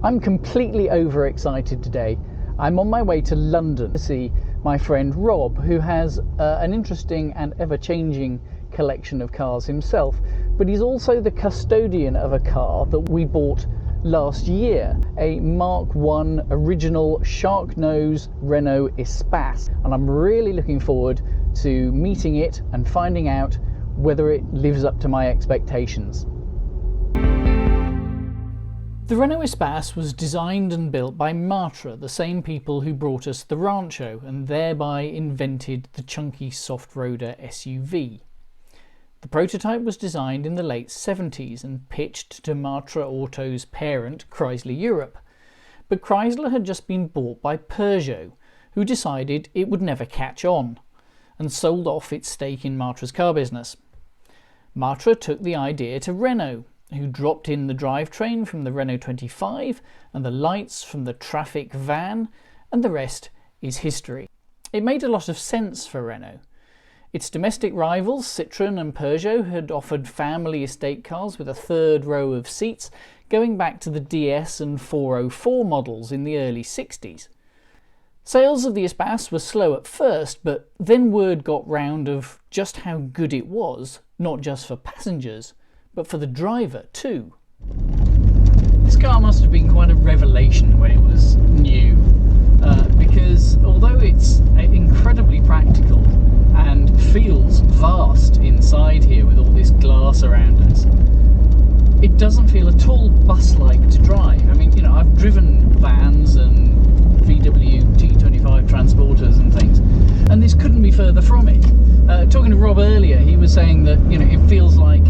I'm completely overexcited today. I'm on my way to London to see my friend Rob, who has an interesting and ever-changing collection of cars himself, but he's also the custodian of a car that we bought last year, a Mark 1 original shark nose Renault Espace, and I'm really looking forward to meeting it and finding out whether it lives up to my expectations. The Renault Espace was designed and built by Matra, the same people who brought us the Rancho and thereby invented the chunky soft-roader SUV. The prototype was designed in the late 70s and pitched to Matra Auto's parent Chrysler Europe, but Chrysler had just been bought by Peugeot, who decided it would never catch on, and sold off its stake in Matra's car business. Matra took the idea to Renault, who dropped in the drivetrain from the Renault 25 and the lights from the Traffic van, and the rest is history. It made a lot of sense for Renault. Its domestic rivals, Citroën and Peugeot, had offered family estate cars with a third row of seats going back to the DS and 404 models in the early 60s. Sales of the Espace were slow at first, but then word got round of just how good it was, not just for passengers, but for the driver too. This car must have been quite a revelation when it was new, because although it's incredibly practical and feels vast inside here with all this glass around us, it doesn't feel at all bus-like to drive. I mean, you know, I've driven vans and VW T25 transporters and things, and this couldn't be further from it. Talking to Rob earlier, he was saying that, you know, it feels like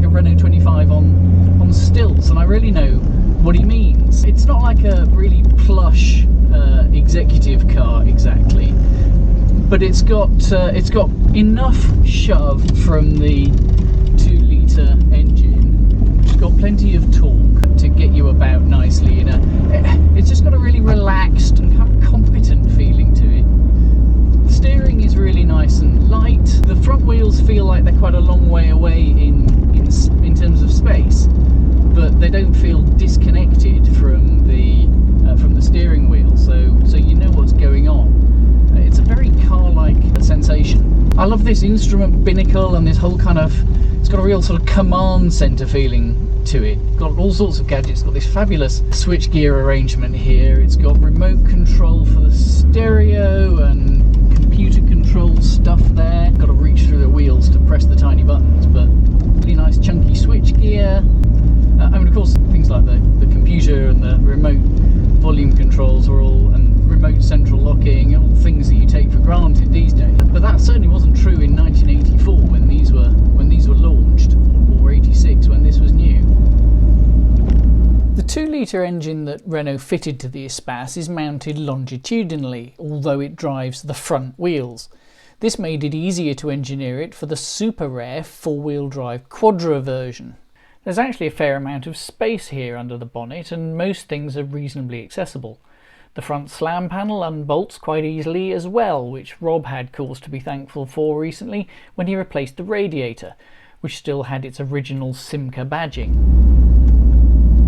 a Renault 25 on stilts, and I really know what he means. It's not like a really plush executive car exactly, but it's got enough shove from the 2-litre engine, which has got plenty of torque to get you about nicely. It's just got a really relaxed and kind of competent feeling to it. The steering is really nice and light. The front wheels feel like they're quite a long way away in terms of space, but they don't feel disconnected from the steering wheel, so you know what's going on. It's a very car-like sensation. I love this instrument binnacle and this whole kind of, it's got a real sort of command centre feeling to it. It's got all sorts of gadgets. It's got this fabulous switchgear arrangement here. It's got remote control for the stereo and computer control stuff there. Got to reach through the wheels to press the tiny buttons, but really nice chunky switchgear. I mean, of course, things like the computer and the remote volume controls are all, and remote central locking, all things that you take for granted these days. But that certainly wasn't true in 1984 when these were launched, or 86 when this was new. The 2-litre engine that Renault fitted to the Espace is mounted longitudinally, although it drives the front wheels. This made it easier to engineer it for the super rare 4-wheel drive Quadra version. There's actually a fair amount of space here under the bonnet, and most things are reasonably accessible. The front slam panel unbolts quite easily as well, which Rob had cause to be thankful for recently when he replaced the radiator, which still had its original Simca badging.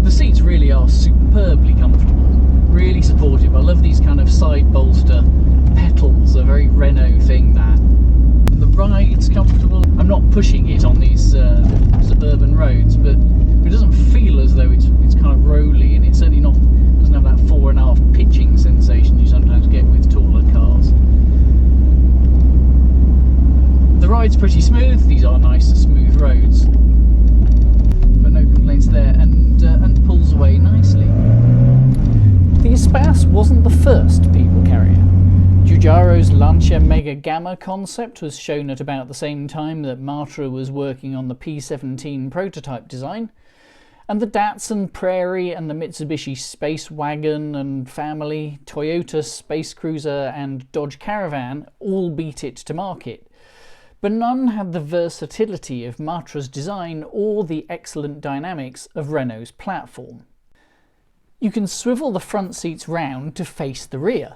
The seats really are superbly comfortable, really supportive. I love these kind of side bolster pedals, a very Renault thing that. The ride's comfortable. I'm not pushing it on these suburban roads, but it doesn't feel as though it's kind of rolly, and it certainly doesn't have that 4.5 pitching sensation you sometimes get with taller cars. The ride's pretty smooth. These are nice smooth roads, but no complaints there, and pulls away nicely. The Espace wasn't the first people carrier. Giugiaro's Lancia Mega Gamma concept was shown at about the same time that Matra was working on the P17 prototype design, and the Datsun Prairie and the Mitsubishi Space Wagon and family, Toyota Space Cruiser and Dodge Caravan all beat it to market, but none had the versatility of Matra's design or the excellent dynamics of Renault's platform. You can swivel the front seats round to face the rear.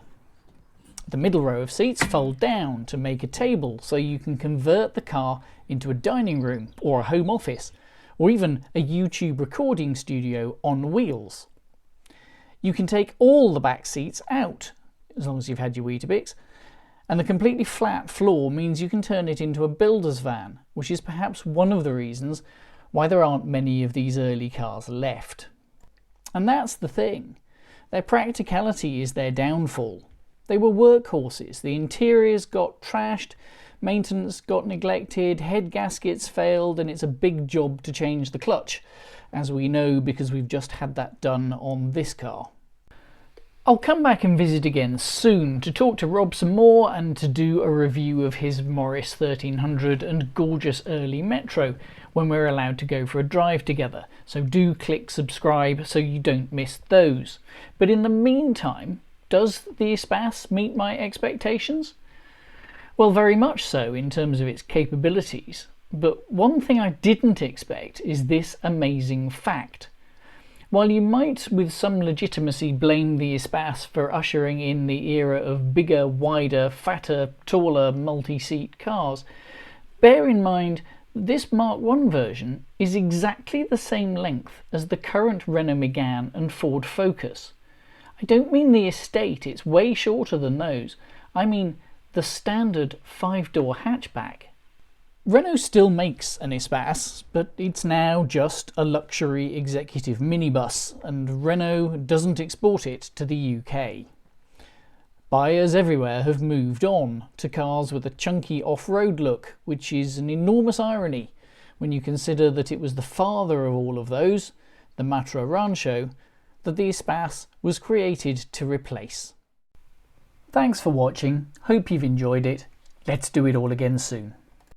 The middle row of seats fold down to make a table, so you can convert the car into a dining room or a home office, or even a YouTube recording studio on wheels. You can take all the back seats out, as long as you've had your Weetabix, and the completely flat floor means you can turn it into a builder's van, which is perhaps one of the reasons why there aren't many of these early cars left. And that's the thing. Their practicality is their downfall. They were workhorses. The interiors got trashed, maintenance got neglected, head gaskets failed, and it's a big job to change the clutch, as we know because we've just had that done on this car. I'll come back and visit again soon to talk to Rob some more and to do a review of his Morris 1300 and gorgeous early Metro when we're allowed to go for a drive together, so do click subscribe so you don't miss those. But in the meantime, does the Espace meet my expectations? Well, very much so in terms of its capabilities, but one thing I didn't expect is this amazing fact. While you might with some legitimacy blame the Espace for ushering in the era of bigger, wider, fatter, taller, multi-seat cars, bear in mind this Mark I version is exactly the same length as the current Renault Megane and Ford Focus. I don't mean the estate, it's way shorter than those. I mean the standard 5-door hatchback. Renault still makes an Espace, but it's now just a luxury executive minibus, and Renault doesn't export it to the UK. Buyers everywhere have moved on to cars with a chunky off-road look, which is an enormous irony when you consider that it was the father of all of those, the Matra Rancho, that the Espace was created to replace. Thanks for watching, hope you've enjoyed it. Let's do it all again soon.